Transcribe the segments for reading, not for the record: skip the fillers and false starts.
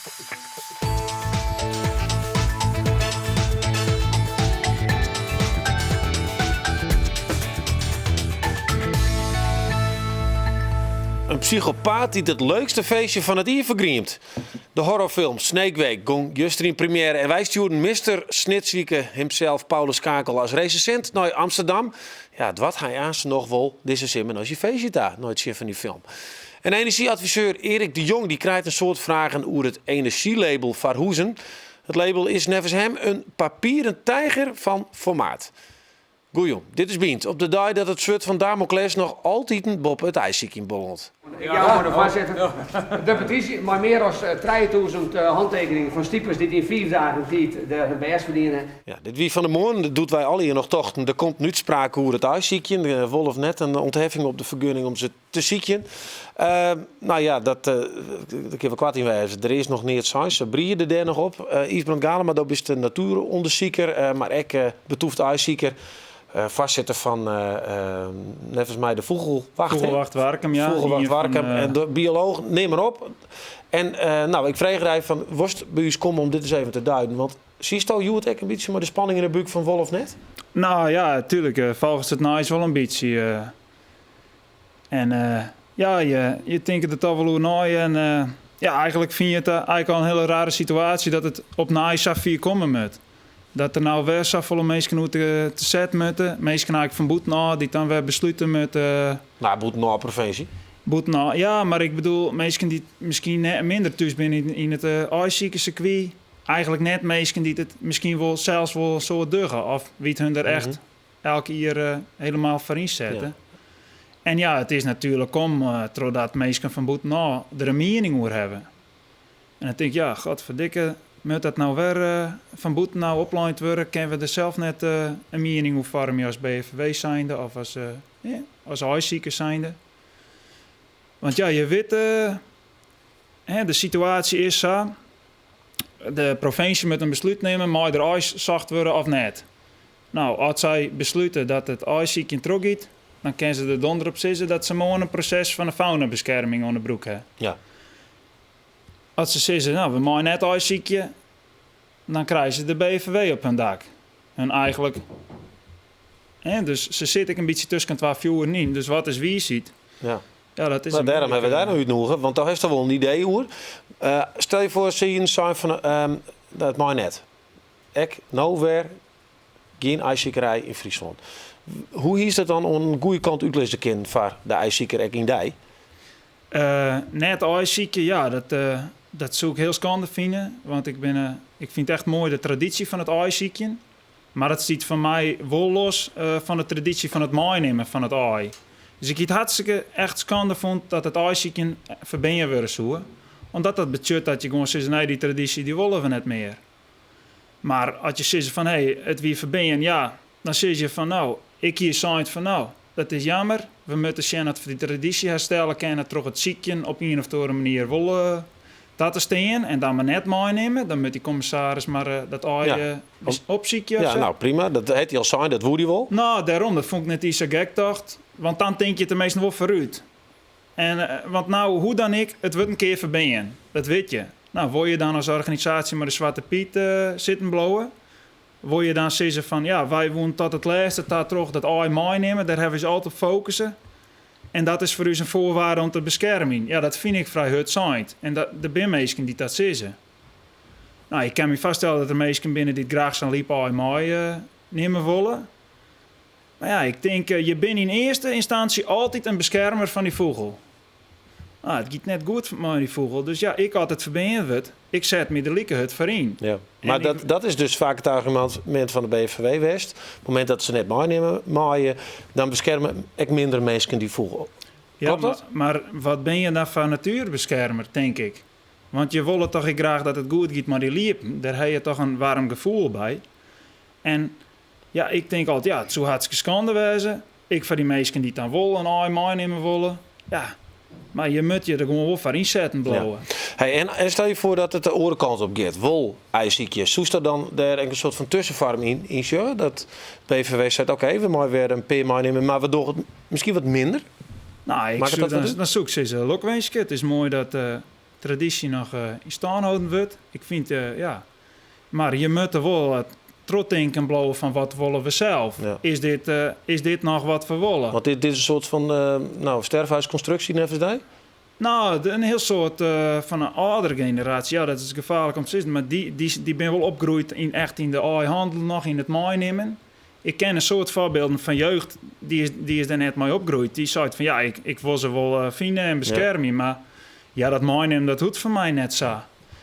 Een psychopaat die het leukste feestje van het jaar vergriemt. De horrorfilm Snake Week ging juist in première en wij stuurden Mr. Snitswieke hemzelf, Paulus Kakel, als recensent naar Amsterdam. Ja, het wat hij aan nog wel deze simmen als je feestje daar, nooit zien van die film. En energieadviseur Erik de Jong die krijgt een soort vragen over het energielabel Verhoezen. Het label is nevens hem een papieren tijger van formaat. Goeie, dit is Bient. Op de dag dat het soort van Damocles nog altijd een bob het ijsziek bollelt. Ja, maar de voorzitter. De petitie, maar meer dan 3000 handtekeningen van stiepers die in 4 dagen tijd de BS verdienen. Ja, dit wie van de morgen, dat doet wij alle hier nog tochten. Er komt nu sprake over het ijsziekje. De Wolf net een ontheffing op de vergunning om ze te ziekjen. Nou ja, dat kunnen we kwart in wijzen. Er is nog niet het zijn. Ze brieën er daar nog op. Yves Galema, dat is de natuuronderzieker, maar ik betoefd ijszieker. Voorzitter van, nevens mij, de Vogelwacht Warkum, ja. Vogelwacht Warkum en de bioloog, neem maar op. En nou, ik vraag er van, worst bij u komen om dit eens even te duiden? Want zie je het ook een beetje maar de spanning in de buik van Wolf net? Nou ja, tuurlijk. Volgens het nice wel een beetje. Ja, je denkt het al wel hoe naai. En ja, eigenlijk vind je het eigenlijk al een hele rare situatie dat het op naai Safir komen moet. Dat er nou weer zoveel mensen moeten te zetten moeten. Mensen eigenlijk van Boetna die dan weer besluiten met. Nou, Boetna provincie. Boetna, ja, maar ik bedoel mensen die misschien net minder thuis zijn in het ijsziekencircuit. Eigenlijk net mensen die het misschien wel zelfs wel zo duggen. Of wie het hun er echt elke keer helemaal voor inzetten. Ja. En ja, het is natuurlijk doordat mensen van Boetna er een mening over hebben. En dan denk ik, ja, godverdikke. Moet dat nou weer van boeten nou opgeleid worden, kunnen we er zelf net een mening over vormen als BFW zijnde of als huisziekers zijnde. Want ja, je weet, de situatie is zo, de provincie moet een besluit nemen, maar er ijs zacht worden of niet. Nou, als zij besluiten dat het ijsziekje teruggaat, dan kunnen ze er donder op zitten dat ze gewoon een proces van de faunabescherming onder de broek hebben. Ja. Als ze zeggen, nou, we maken net ijsziekje, dan krijgen ze de BVW op hun dak. En eigenlijk... dus ze zitten een beetje tussen 12 uur in. Dus wat is wie ziet? Ja. Ja, dat is maar daarom hebben we daar nog uitnodigen, want daar heeft er wel een idee over. Stel je voor, zie je een sign van dat maar net. Ik, nowhere, geen ijsziekerij in Friesland. Hoe is dat dan aan een goede kant uitlezen kind voor de ijszieker in die? Net ijszieken, ja, dat zou ik heel schande vinden. Want ik vind het echt mooi de traditie van het ijszieken. Maar het ziet van mij wel los van de traditie van het meenemen van het ei. Dus ik het hartstikke echt schande vond dat het ijszieken verbinden worden zou. Omdat dat betekent dat je gewoon zegt, nee, die traditie die willen we net meer. Maar als je zegt van, het wie verbinden, ja, dan zeg je van, nou, ik hier zijn van, nou, dat is jammer. We moeten zien dat we die traditie herstellen kunnen, toch het ziekje op een of andere manier willen dat te staan en dan maar net meenemen. Dan moet die commissaris maar dat ai opziekje. Ja, nou prima. Dat heet hij al zijn, dat woe hij wel. Nou, daarom. Dat vond ik net iets zo gek, dacht. Want dan denk je het meestal wel vooruit. En, want nou, hoe dan ik, het wordt een keer verbinden. Dat weet je. Nou, wil je dan als organisatie maar de Zwarte Piet zitten blowen? Wil je dan zeggen van, ja, wij wonen tot het laatste, dat terug dat AI meenemen, daar hebben ze altijd op focussen. En dat is voor u een voorwaarde om te beschermen. Ja, dat vind ik vrij hard zijn. En er zijn mensen die dat zeggen. Nou, ik kan me vaststellen dat er mensen binnen die graag zijn liep AI nemen willen. Maar ja, ik denk, je bent in eerste instantie altijd een beschermer van die vogel. Nou, het gaat net goed met die vogel. Dus ja, ik had het verbinden. Ik zet me de liekenhut voor in. Ja. Maar dat is dus vaak het argument van de BVW West. Op het moment dat ze net maaien, dan beschermen ik minder mensen die vogel. Ja, maar wat ben je dan van natuurbeschermer, denk ik? Want je wil toch graag dat het goed gaat, maar die liepen, daar heb je toch een warm gevoel bij. En ja, ik denk altijd, ja, het zou hartstikke schande wezen. Ik van die mensen die het dan willen, een AI meenemen willen. Ja, maar je moet je er gewoon wel voor inzetten blowen. Ja. Hey, en stel je voor dat het de andere kant op gaat. Wol ijsziekjes. Zoest er dan daar een soort van tussenvorm in? Dat PVV zegt, oké, we moeten weer een peer meenemen, maar we doen het misschien wat minder. Nou, dan zoek ze lokwenske. Het is mooi dat traditie nog in stand houden wordt. Ik vind, maar je moet er wel terugdenken blijven van wat willen we zelf. Ja. Is dit nog wat we willen? Want dit is een soort van sterfhuisconstructie, nevens die? Nou, een heel soort van een oudere generatie. Ja, dat is gevaarlijk om te zeggen. Maar die ben wel opgegroeid in de handel nog, in het meenemen. Ik ken een soort voorbeelden van jeugd, die is daar net mee opgegroeid. Die zei van, ja, ik wil ze wel vinden en beschermen. Ja. Maar ja, dat meenemen, dat doet voor mij net zo.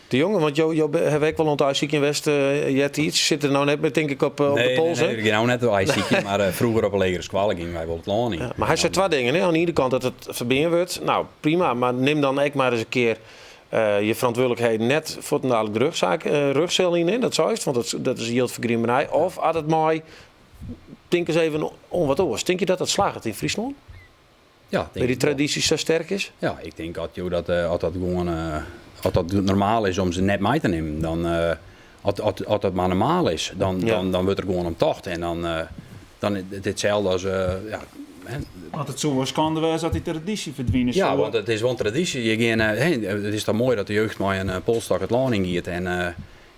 De jongen, want Jo heb ik wel een ICQ in West. Je hebt iets. Zit er nou net, denk ik, op de pols. Nee, ik ben nou net een ICQ, maar vroeger op een legere squal gingen wij wel het land in. Ja, maar hij zei twee dingen. Hè? Aan de ene kant dat het verbinden wordt. Nou, prima. Maar neem dan ook maar eens een keer je verantwoordelijkheid net voor de dadelijke rugcel in. Dat zou het, want dat is heel vergrimmerij. Of had het mooi, denk eens even om wat oors. Denk je dat slaagt in Friesland? Ja, dat die traditie zo sterk is? Ja, ik denk dat dat gewoon... Als dat normaal is om ze net mee te nemen, dan als dat maar normaal is, dan wordt er gewoon een tocht. En dan is het hetzelfde als... Want het zo was kan wezen dat die traditie verdwijnen. Ja, want het is wel een traditie. Het is dan mooi dat de jeugd maar een polstak het land in gaat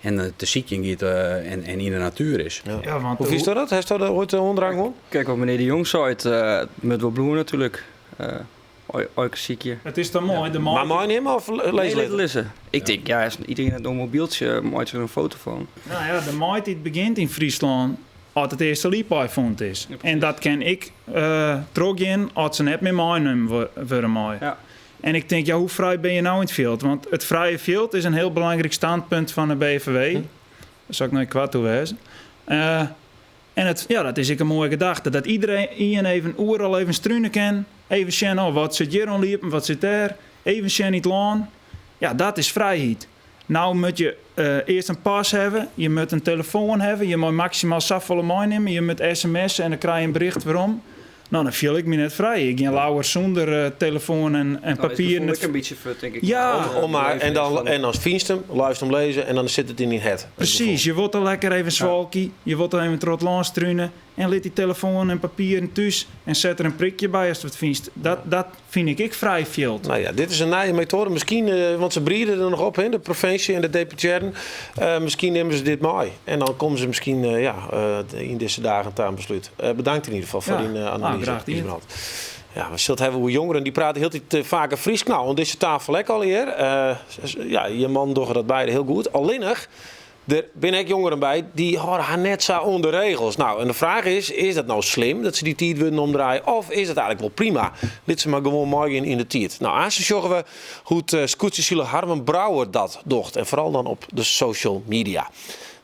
en te ziek in gaat en in de natuur is. Ja. Ja, want hoe is dat? Heeft dat ooit onderdrang gewoon? Kijk, wat meneer de Jong zei, met wel bloemen natuurlijk. Het is dan mooi. De maar mooi nemen of lezen? Ik denk, ja, als iedereen het een mobieltje maakt er een foto van. Nou ja, de maait die begint in Friesland als het eerste liepijvond is. Ja, en dat ken ik teruggaan als ze net met mij nemen voor mij. Ja. En ik denk, ja, hoe vrij ben je nou in het veld? Want het vrije veld is een heel belangrijk standpunt van de BVW. Dat zou ik nooit kwaad toe wezen. En dat is een mooie gedachte. Dat iedereen even overal even struinen kan. Even zien, wat zit hier onliepen, wat zit daar. Even zien niet laan. Ja, dat is vrijheid. Nou moet je eerst een pas hebben. Je moet een telefoon hebben. Je moet maximaal zoveel meenemen. Je moet sms'en en dan krijg je een bericht waarom. Nou, dan viel ik me net vrij. Ik ging lauwer zonder telefoon en papier. Dat is een beetje vet, denk ik. Ja. En als vriend hem, luister hem lezen en dan zit het in je head. Precies, je wilt er lekker even zwalkie. Je wilt er even trot langs struinen. En laat die telefoon en papier thuis. En zet er een prikje bij als je het vindt. Dat vind ik vrij veel. Nou ja, dit is een nieuwe methode. Misschien, want ze breeden er nog op, hè, de provincie en de deputeren. Misschien nemen ze dit mee. En dan komen ze misschien in deze dagen aan besluit. Bedankt in ieder geval voor die analyse. Graag die. Ja, we zullen hebben hoe jongeren die praten heel tijd vaker Fries. Nou, aan deze tafel ook al hier. Je man doet dat beide heel goed. Alleen nog, er ben ik jongeren bij die houden haar net zo onder regels. Nou, en de vraag is dat nou slim dat ze die tijd willen omdraaien? Of is het eigenlijk wel prima? Laat ze maar gewoon morgen in de tijd. Nou, aanstaan zorgen we hoe het scootjesziele Harmen Brouwer dat docht. En vooral dan op de social media.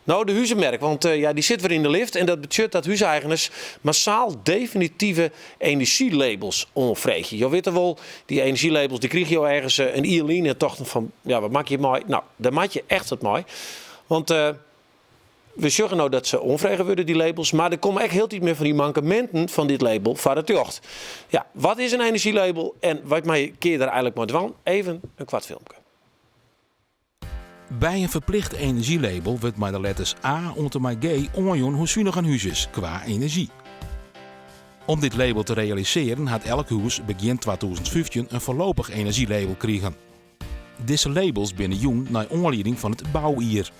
Nou, de huizenmerk, want die zit weer in de lift. En dat betekent dat huiseigeners massaal definitieve energielabels onvregen. Je weet wel, die energielabels die krijg je al ergens een e-line en toch van, ja, wat maak je mooi? Nou, daar maak je echt wat mooi. Want we zeggen nou dat ze onvregen worden, die labels. Maar er komen echt heel iets meer van die mankementen van dit label van het jocht. Ja, wat is een energielabel en wat mij keer daar eigenlijk maar dwan? Even een kwart filmpje. Bij een verplicht energielabel wordt met de letters A onder mij G onjoen hoe zuinig een huis is qua energie. Om dit label te realiseren had elk huis begin 2015 een voorlopig energielabel kregen. Deze labels binnen jong naar aanleiding van het bouwier.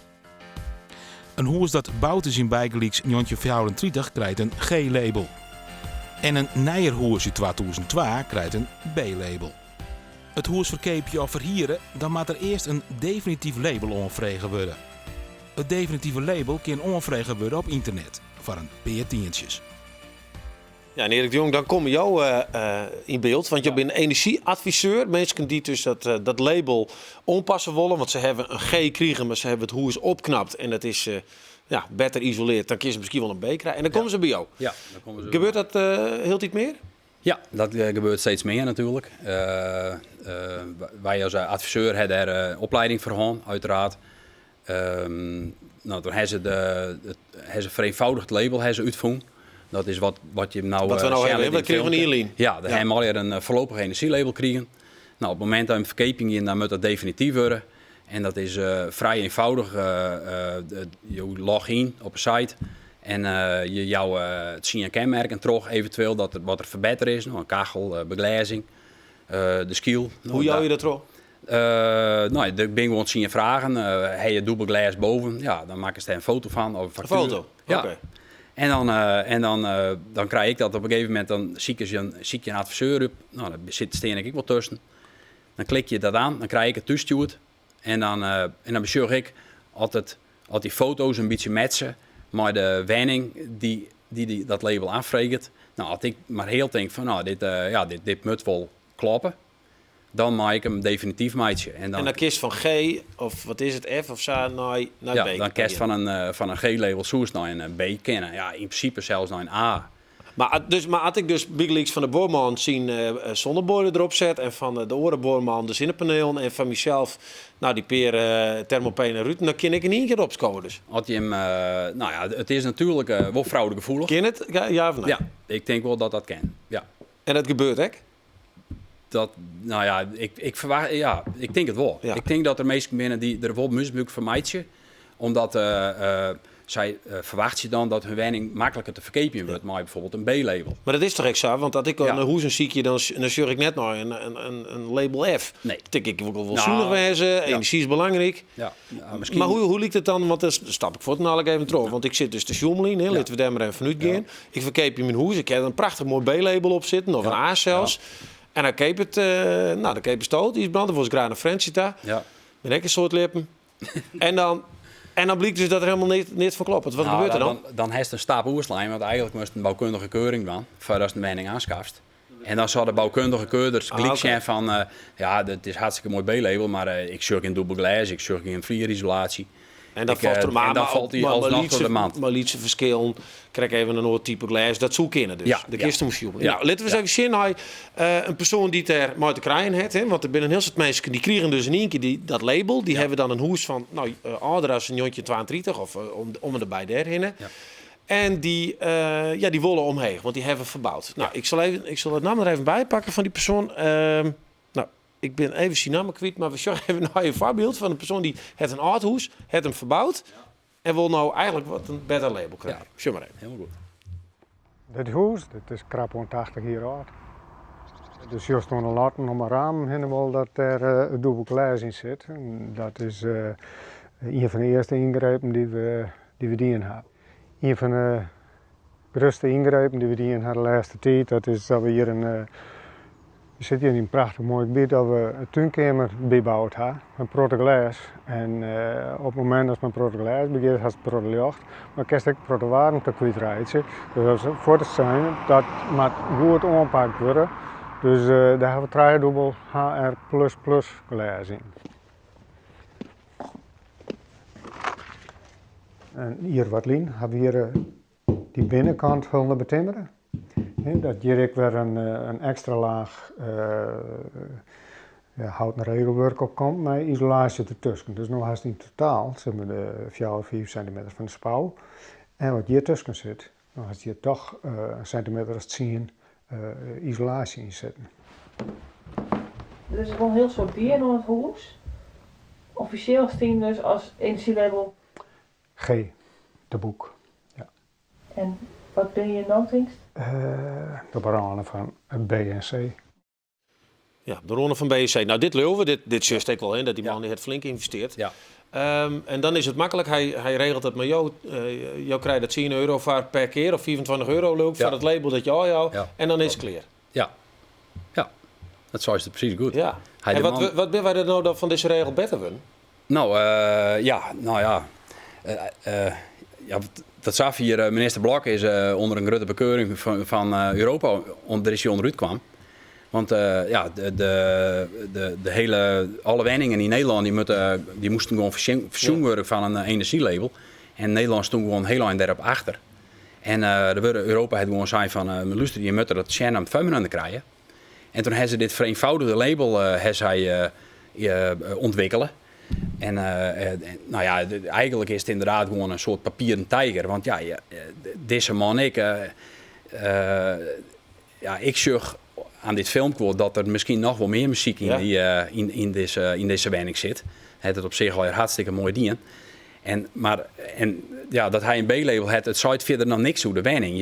Een huis dat bouwt is in bijgelijks 1934 krijgt een G-label. En een nijer huis in 2002 krijgt een B-label. Het huis verkeep je of verhieren, dan moet er eerst een definitief label aanvregen worden. Het definitieve label kan aanvregen worden op internet, voor een paar tientjes. Ja, en Erik de Jong, dan kom jou in beeld, want je bent een energieadviseur. Mensen die dus dat label onpassen willen, want ze hebben een G kregen, maar ze hebben het huis opknapt en dat is beter isoleerd. Dan kun je ze misschien wel een B krijgen en dan komen ze bij jou. Ja, dan komen ze. Gebeurt dat heel iets meer? Ja, dat gebeurt steeds meer natuurlijk. Wij als adviseur hebben daar opleiding voor gehad, uiteraard. Nou, toen hebben ze vereenvoudigd label uitgevoerd. Dat is wat je nou... Wat we nou hebben, dat kregen we niet in. Ja, dan hebben we al een voorlopig energielabel kregen. Nou, op het moment dat je een verkeping in, dan moet dat definitief worden. En dat is vrij eenvoudig. Je log in op een site. En het zie je kenmerken terug, eventueel wat er verbeterd is. Nou, een kachel, beglazing, de skiel. Hoe jou je dat terug? Nou, ik ben gewoon zien vragen. Heb je dubbel glas boven? Ja, dan maak ik er een foto van. Of een factuur. Foto? Ja. Oké. En dan krijg ik dat op een gegeven moment. Dan zie je een adviseur op. Nou, daar steen ik wel tussen. Dan klik je dat aan. Dan krijg ik het toestuurd. En dan bezorg ik altijd die foto's een beetje matchen. Maar de wenning die dat label aanvraagt. Nou, als ik maar heel denk van nou, dit moet wel kloppen. Dan maak ik hem definitief maatje. En dan kiest van G, of wat is het, F of zo, naar ja, B. dan kiest van een G-label soes naar een B kennen. Ja, in principe zelfs naar een A. Maar als ik dus Big Leagues van de boorman zien zonneboiler erop zet en van de orenboorman de zinnepanelen en van mezelf die peer thermopene ruiten, dan kan ik er niet een keer opscoren dus. Had je hem, nou ja, het is natuurlijk wel fraudegevoelig. Ken het? Ja of nee? Ja, ik denk wel dat dat kan. Ja. En dat gebeurt hè? Dat, nou ja, ik verwacht, ja, ik denk het wel. Ja. Ik denk dat er mensen binnen die er wel misbruik van meidje, omdat zij verwacht je dan dat hun wenning makkelijker te verkepen wordt, maar bijvoorbeeld een B-label. Maar dat is toch echt zo? Want dat ik Ja. een hoezen ziekje, dan zorg ik net naar een label F. Nee. Tik ik wil Nou, zoenig wezen, energie is belangrijk. Ja, misschien. Maar hoe liep het dan? Want dan stap ik voor het namelijk even terug. Want ik zit dus te sjoemelen, laten we daar maar even uit gaan. Ik verkeep je mijn hoes, ik heb er een prachtig mooi B-label op zitten, of een A zelfs. En dan keep het, dan keep het stoot, die is branden, was graag een Francita. Ja. Met een soort lippen. en dan blijkt dus dat er helemaal niet van klopt. Wat gebeurt er dan? Dan heeft een stap oerslijn, want eigenlijk moest een bouwkundige keuring dan, voordat je een wenning aanschaft. En dan zou de bouwkundige keurders klik zijn van, ja, dat is hartstikke mooi B-label, maar ik zorg in dubbel glas, ik zorg in vlierisolatie. En dan valt er valt hij alsnog door de mand. Maar lietse verschillen, krijg even een ander type glas, dat zoek in dus. Ja, de kisten moest je ja. Nou, laten we eens even zien, een persoon die er maar te krijgen heeft, hè, want er zijn een heel soort mensen die krijgen dus in één keer dat label, die hebben dan een hoes van, ouder als een jontje 32 of om erbij daarheen. Ja. En die willen omheen, want die hebben verbouwd. Nou, ik zal het naam er even bij pakken van die persoon. Ik ben even zijn naam kwijt, maar we zorgen even naar een voorbeeld van een persoon die het een oud hoes, het hem verbouwd en wil nou eigenlijk wat een beter label krijgen. Ja. Zeg maar even. Helemaal goed. Dit huis, dit is krap 80 jaar oud. Dus hier staan laten nog maar ramen helemaal dat er een dubbel glas in zit. En dat is een van de eerste ingrepen die we dien hebben. Een van de grootste ingrepen die we dien hebben de laatste tijd, dat is dat we hier we zitten hier in een prachtig mooi gebied dat we een tuinkamer bijbouwd hebben, met protte glas. En op het moment dat men protte glas begint, has het protte lucht, maar kerst ik protte warmte kwijtraken. Dus voor te zijn dat moet goed aangepakt worden. Dus daar hebben we 3 dubbel HR++ glas in. En hier wat lien hebben we hier die binnenkant willen betimmeren. Dat hier weer een extra laag houten regelwerk op komt met isolatie ertussen. Dus nu heeft in totaal zeg maar, de 4 of 5 centimeter van de spouw. En wat hier tussen zit, dan heeft hier toch een centimeter als 10 isolatie in zitten. Er is gewoon een heel soort bier in het huis. Officieel staan dus als energielabel. G, de boek. Ja. En wat ben je dan denkst? De baranen van B en C. Ja, de ronde van BSC. Nou, dit leuven, dit just ik wel in, dat die man die het flink investeert. Ja. En dan is het makkelijk, hij regelt het met jou. Jou krijgt het 10 euro per keer of 24 euro leuk voor het label dat je al jou. Ja. En dan is het clear. Ja. Ja, dat zou je precies goed. Ja. Hij En de wat ben wij er nou dan van deze regel beter van? Nou, dat zag hier, minister Blok is onder een grote bekeuring van Europa, er is hij onderuit kwam. Want alle woningen in Nederland die moesten gewoon verzoen worden van een energielabel. En Nederland stond gewoon heel lang daarop achter. En Europa had gewoon zei van, luister, je moet dat Shannon Feminine krijgen. En toen hebben ze dit vereenvoudigde label ontwikkelen. En nou ja, eigenlijk is het inderdaad gewoon een soort papieren tijger. Want ja, deze man, ik zag aan dit filmpje dat er misschien nog wel meer muziek in deze weinig zit. Het op zich al hartstikke mooi ding. En dat hij een B-label had, het zou verder nog niks hoe de weining.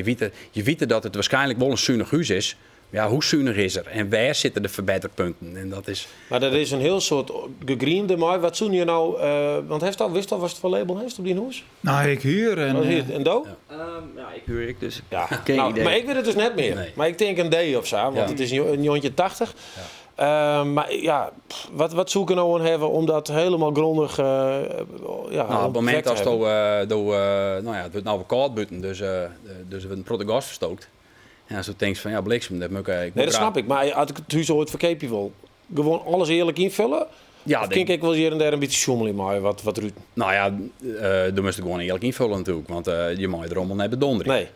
Je weet dat het waarschijnlijk wel een zuinig huis is. ja, hoe zuinig is er en waar zitten de verbeterpunten? En dat is... Maar dat is een heel soort gegriende, maar wat zoen je nou, want wist al wat het voor label heeft op die hoes? Nou, ik huur en... En Do? Ja, ik huur dus Ja, geen nou, idee. maar ik weet het dus net meer. Nee. Maar ik denk een D of zo, want Ja. het is een jontje 80. Maar ja, wat zoeken nou aan hebben om dat helemaal grondig Nou, op het moment als het wordt nou weer koud buiten, dus er wordt een protogas verstookt. En als je denkt van ja, bliksem, dat moet ik Nee, dat snap ik. Maar als ik het huis ooit verkeepje wil, gewoon alles eerlijk invullen. Ja, Of kijk ik wel hier en daar een beetje schommelen, maar wat Ruud. Nou ja, dan moest ik gewoon eerlijk invullen natuurlijk, want je mag er allemaal net bedonderen. Nee.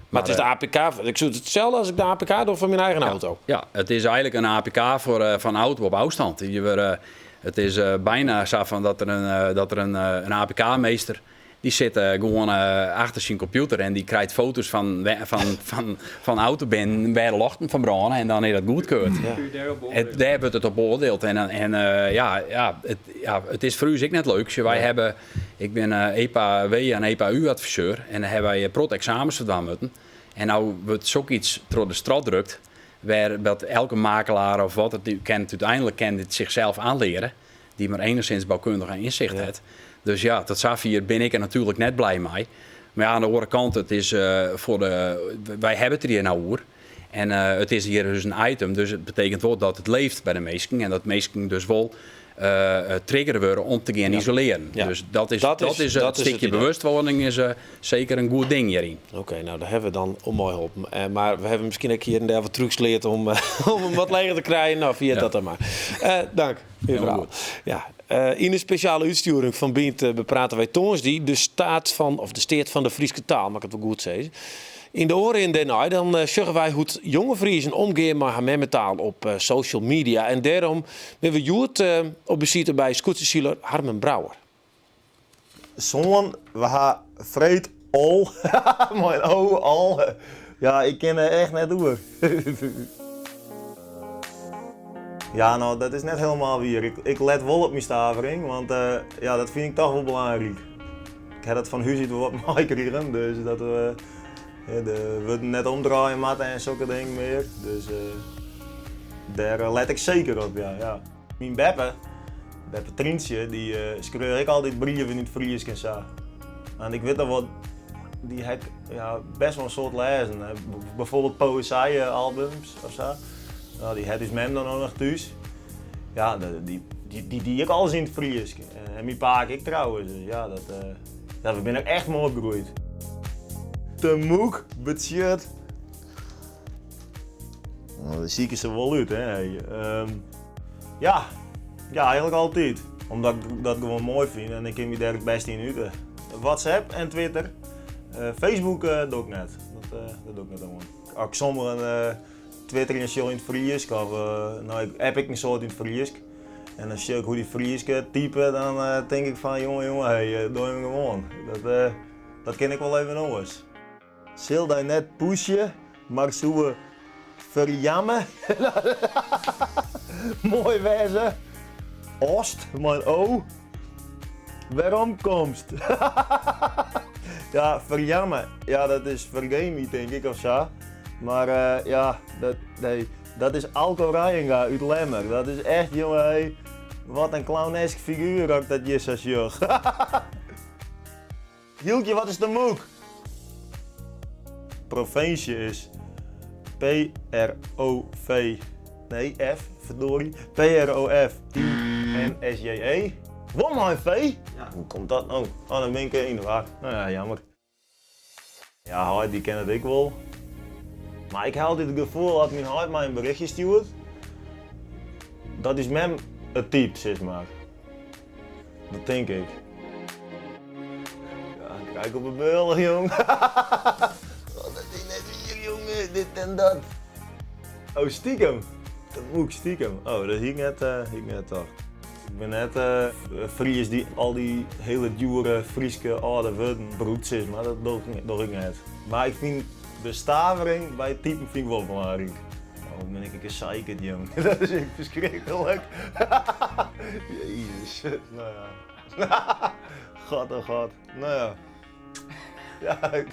Maar het is de APK. Ik zoek hetzelfde als ik de APK doe van mijn eigen auto. Ja, het is eigenlijk een APK van auto op afstand. Het is bijna zo van dat er een APK-meester die zit gewoon achter zijn computer en die krijgt foto's van autobanden waar de lochten van branden en dan is dat goedkeurd. Daar wordt het op beoordeeld. Het is voor u ook net leuk. Ik ben EPA-W en EPA-U-adviseur en dan hebben wij prot-examens gedaan moeten. En nou wordt zoiets door de straat drukt, waar dat elke makelaar of wat het kent, uiteindelijk kan dit zichzelf aanleren, die maar enigszins bouwkundig en inzicht heeft. Dus ja, tot zover ben ik er natuurlijk net blij mee. Maar ja, aan de andere kant, het is wij hebben het er hier nou over. En het is hier dus een item, dus het betekent wel dat het leeft bij de meesten. En dat meesten dus wel triggeren worden om te gaan isoleren. Ja. Dus dat is het stukje idee. bewustwording is zeker een goed ding hierin. Oké, nou daar hebben we dan om mooi op. Maar we hebben misschien ook hier en daar wat trucs geleerd om hem wat leger te krijgen. Nou, via dat dan maar. Dank voor je verhaal. Ja, in een speciale uitsturing van Bient bepraten wij toons die de steert van de Friese taal, mag ik het wel goed zeggen. In de oren in Den Haag, dan zeggen wij hoe het jonge Friesen omgaan met haar memmetaal op social media. En daarom hebben we Joert op bezoek bij scootsersieler Harmen Brouwer. Zoon, we gaan vreed al. Mijn al. Ja, ik ken er echt net door. Ja, nou, dat is net helemaal weer. Ik let wel op mijn stavering, want ja, dat vind ik toch wel belangrijk. Ik heb dat van huis uit wat meegekregen, dus dat we net omdraaien matten en zulke dingen meer. Dus daar let ik zeker op, ja. Mijn Beppe Trientje, die schreeuwt ik altijd brieven in het Fries en zo. En ik weet dat wat, die heb best wel een soort lezen. Bijvoorbeeld poëzie-albums of zo. Nou, die heb dus mem dan ook nog thuis. Ja, die ik alles in het Fries. En mijn pa ik trouwens. Dus ja, we zijn ook echt mooi opgegroeid. Te moek, budget. Nou, dat zie ik ze wel uit, hè. Ja, eigenlijk altijd. Omdat ik dat gewoon mooi vind en ik ken me daar het beste in uit. WhatsApp en Twitter. Facebook doe ik net. Dat doe ik net gewoon. Als ik sommigen Twitter in in het Fries, nou heb ik een soort in het Fries. En als je ook hoe die Fries typen, dan denk ik van jongen, hey, doe hem gewoon. Dat ken ik wel even nog eens. Zil daar net pushen, maar zo verjammen. Mooi wijze. Oost, mijn O. Waarom komst? Ja, verjammen. Ja, dat is vergeen denk ik of zo. Maar ja, dat is Alco Rijenga uit Lemmer. Dat is echt, jongen, hey, wat een clownesk figuur ook dat je zo joch. Hieltje, wat is de moek? Provincie is P-R-O-V. Nee, F, verdorie. P-R-O-F-I-N-S-J-E. Wat mijn V? Ja. Hoe komt dat nou? Oh, dan ben ik er één waar. Nou ja, jammer. Ja, die ken het ik wel. Maar ik heb altijd het gevoel dat mijn hart mij een berichtje stuurt. Dat is mem het type, zeg maar. Dat denk ik. Ja, kijk op een beul, jong. Dat is net hier, jongen, dit en dat. Oh, stiekem. Dat moet ik stiekem. Oh, dat zie ik net toch. Ik ben net Fries die al die hele dure Frieske oude woorden broekt, zeg maar. Dat doe ik net. Maar ik vind de stavering bij het typen vind ik wel belangrijk. Oh, ben ik een zeikert, jong. Dat is echt verschrikkelijk. Jezus. Nou ja. God oh god. Nou ja. Ja.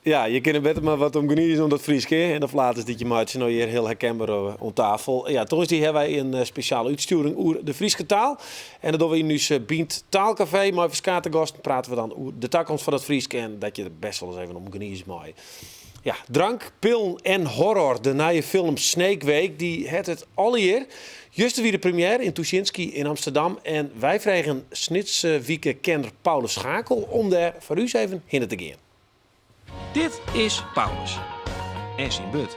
Ja, je kunt er beter maar wat om genieten om dat Frieske. En dat laat is dit je maatje nou hier heel herkenbaar aan tafel. Ja, toch hebben wij een speciale uitsturing over de Frieske taal. En dat doen we nu Bient Taalcafé. Maar voor skatergasten praten we dan over de toekomst van het Frieske. En dat je er best wel eens even om genieten mooi. Ja, drank, pillen en horror. De nieuwe film Snake Week, die het alle jaar. Juist weer de première in Tuschinski in Amsterdam. En wij vregen Snitswieke-kenner Paulus Schakel om daar voor u even heen te gaan. Dit is Paulus. En zijn but.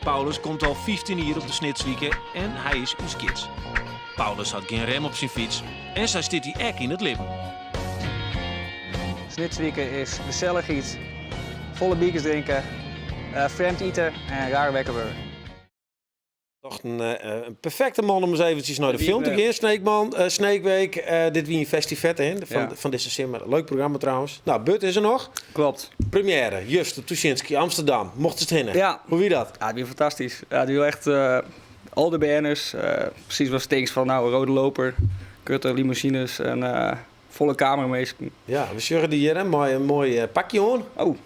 Paulus komt al 15 jaar op de Snitswieke en hij is ons kids. Paulus had geen rem op zijn fiets en zij zit hij ek in het lippen. Snitswieken is gezellig iets. Volle biertjes drinken, vreemd eten en raar wekker worden. Toch een perfecte man om eens eventjes naar de film te gaan. Snake Week. Dit wie een festival van deze simmer. Leuk programma trouwens. Nou, Bud is er nog. Klopt. Première, just op Tuschinski, Amsterdam. Mocht het hinnen. Ja. Hoe wie dat? Ja, het weer fantastisch. Ja, het wil echt al de BN'ers. Precies wat stinks van nou, rode loper, kutte limousines en volle kamermees. Ja, we zorgen die hier een mooi pakje aan. Oh.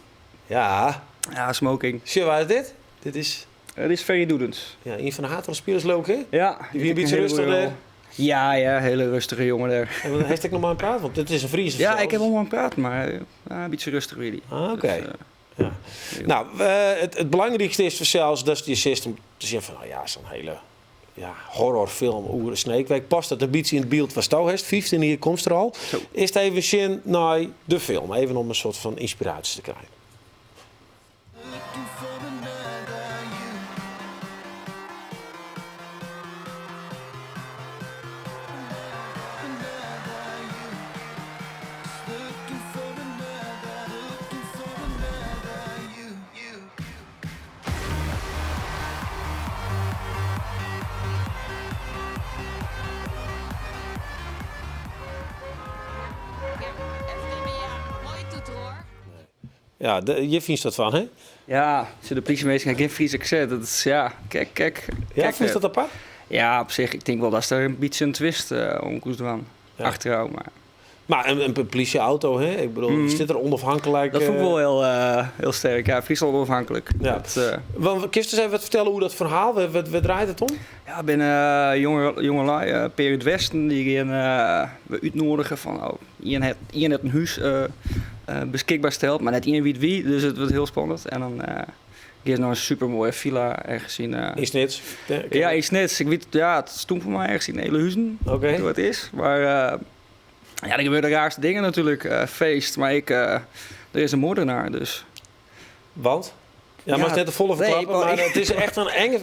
Ja. Ja, smoking. Zie waar is dit? Dit is... Het is Ferry Doedens. Ja, een van de hatere spelers leuk, hè? Ja. Die wie een beetje rustig daar. Ja, hele rustige jongen daar. En heeft ik nog maar aan praten? Want dit is een Friese. Ja, ik heb hem al aan praten, maar een beetje rustig weer. Ah, oké. Ja. Nou, het belangrijkste is voor zelfs dat je system te zeggen van, nou ja, zo'n hele horrorfilm over de Snake Week. Past dat een beetje in het beeld wat jou hebt? 15 hier komt er al. Zo. Is het even zin naar de film? Even om een soort van inspiratie te krijgen. Ja, je vindt dat van, hè? Ja, de politiemeester geen Friese accent. Dat is, kijk. Ja, vind je dat apart? Ja, op zich. Ik denk wel dat er een beetje een twist om koest van achterhouden. Maar een politieauto, hè? Ik bedoel, zit er onafhankelijk... Dat vond ik wel heel sterk. Ja, Friesland onafhankelijk. Ja. Kun je eens even wat vertellen hoe dat verhaal, wat draait het om? Ja, ik ben jongelui, Period Westen, die gaan we uitnodigen van, hier net een huis beschikbaar stelt, maar net iedereen weet wie, dus het wordt heel spannend. En dan is nog een supermooie villa ergens in... in Snits? Ja, in Snits. Ik weet, het stond voor mij ergens in Elehuizen, hoe het is. Maar er gebeuren de raarste dingen natuurlijk, feest, maar er is een moordenaar, dus... Want? Ja, maar het is net een volle verklappen, maar het is echt een enge...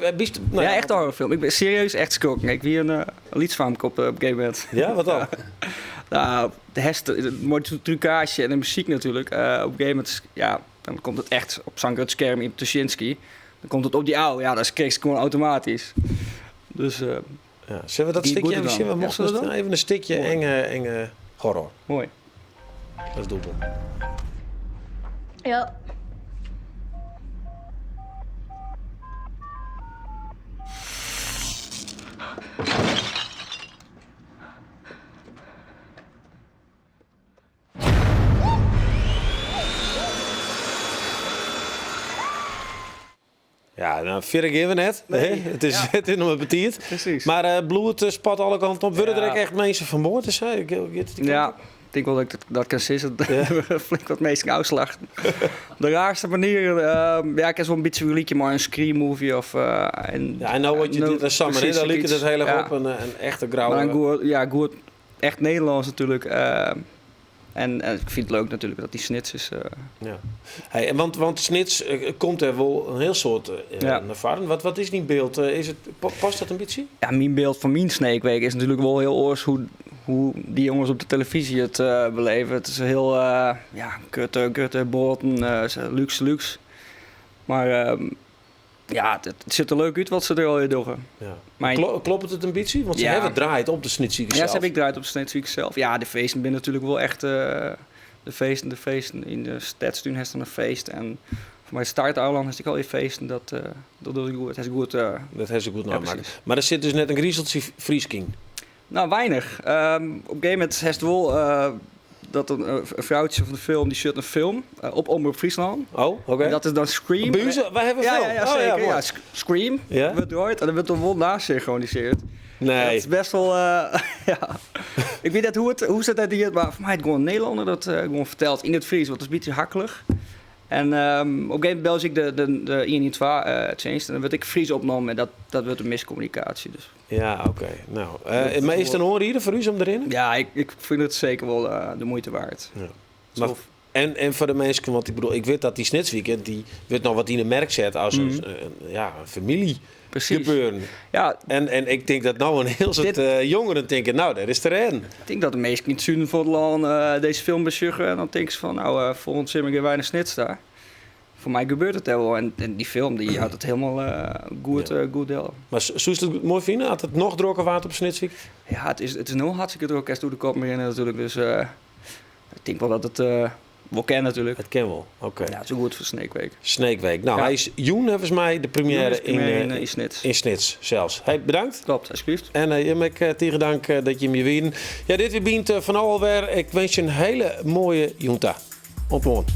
Ja, echt een horrorfilm. Ik ben serieus echt schrokken. Ik wie een liedfaam op een gegeven moment. Ja, wat dan? Nou, de mooie trucage en de muziek natuurlijk. Op een gegeven moment, dan komt het echt op zo'n groot scherm in Tuschinski. Dan komt het op die oude, dat kreeg ze gewoon automatisch. Dus... zullen we dat stukje even zien? We mochten dan even een stukje enge horror. Mooi. Dat is dubbel. Ja. Ja, nou, verder gaan we net. Nee. Het is nog een betiert. Precies. Maar bloed spat alle kanten op. Worden er echt mensen vermoord? Dus, ja, ik denk wel dat ik dat kan zien. Flink wat mensen uitslag. De raarste manier, ik heb zo'n beetje reliekje, maar een scream movie of... en nou wat je dit Summer in, daar liep het heel erg op. Een echte grauwe... Maar goed, echt Nederlands natuurlijk. En ik vind het leuk natuurlijk dat die Snits is. Ja. Hey, want Snits komt er wel een heel soort naar varen. Wat is die beeld? Past dat een beetje? Ja, mijn beeld van mijn Snake Week is natuurlijk wel heel oors hoe die jongens op de televisie het beleven. Het is heel kutte, boten, luxe. Maar het ziet er leuk uit wat ze er al doen. Ja. Klopt het een beetje? Want ze hebben het draait op de Snitswieke zelf. Ja, ze hebben draait op de Snitswieke zelf. Ja, de feesten zijn natuurlijk wel echt de feesten. In de stadstuin heeft dan een feest. En voor mij Starteiland heeft ik al die feesten. Dat doe ik goed. Dat heeft ze goed namaken. Maar er zit dus net een griezeltje Friesking. Nou, weinig. Op een gegeven moment heeft wel... dat een vrouwtje van de film, die shot een film op Omroep Friesland. Oh, oké. En dat is dan Scream. Buizen, wij hebben Ja, film. ja, Oh, zeker. mooi. Ja, Scream Ja? wordt eruit en dan wordt er wel naast synchroniseerd. Nee. Dat is best wel, ja. Ik weet niet hoe ze dat hier, maar voor mij het gewoon een Nederlander dat gewoon vertelt in het Fries, want het is een beetje hakkelig. En op een gegeven moment bel ik de 112 change en dan werd ik Fries opgenomen en dat werd een miscommunicatie. Dus. Ja, oké. Nou, maar is het een oorrieder voor u om erin? Ja, ik vind het zeker wel de moeite waard. Ja. Maar, en voor de mensen, want ik bedoel, ik weet dat die Snitsweekend, die wordt nog wat in de merk zet als een familie. Precies. Gebeuren. Ja, en ik denk dat nou een heel soort jongeren denken, nou, daar is er een. ik denk dat de meesten in het zuiden van het land deze film besjuggen en dan denken ze van, nou, volgend jaar heb ik weinig snits daar. Voor mij gebeurt het wel en die film die had het helemaal goed deel. Maar zou je het mooi vinden? Had het nog droger water op Snitsweek? Ja, het is nu hartstikke druk als door de kop beginnen natuurlijk, dus ik denk wel dat het wel ken natuurlijk. Het ken wel, oké. Ja, het is ook goed voor Snake Week. Snake Week. Nou, Ja. hij is Joen, volgens mij, de première in Snits. in Snits zelfs. Hey, bedankt. Klopt, alsjeblieft. En je mag tegen dank dat je me wien. Ja, dit weer bient van alweer. Ik wens je een hele mooie Junta. Op morgen.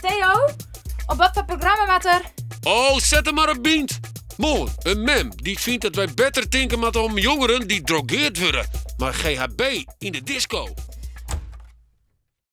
Theo, op wat voor programma wat er? Oh, zet hem maar op bient. Mooi, een mem die vindt dat wij beter denken met om jongeren die drogeerd worden. Maar GHB in de disco.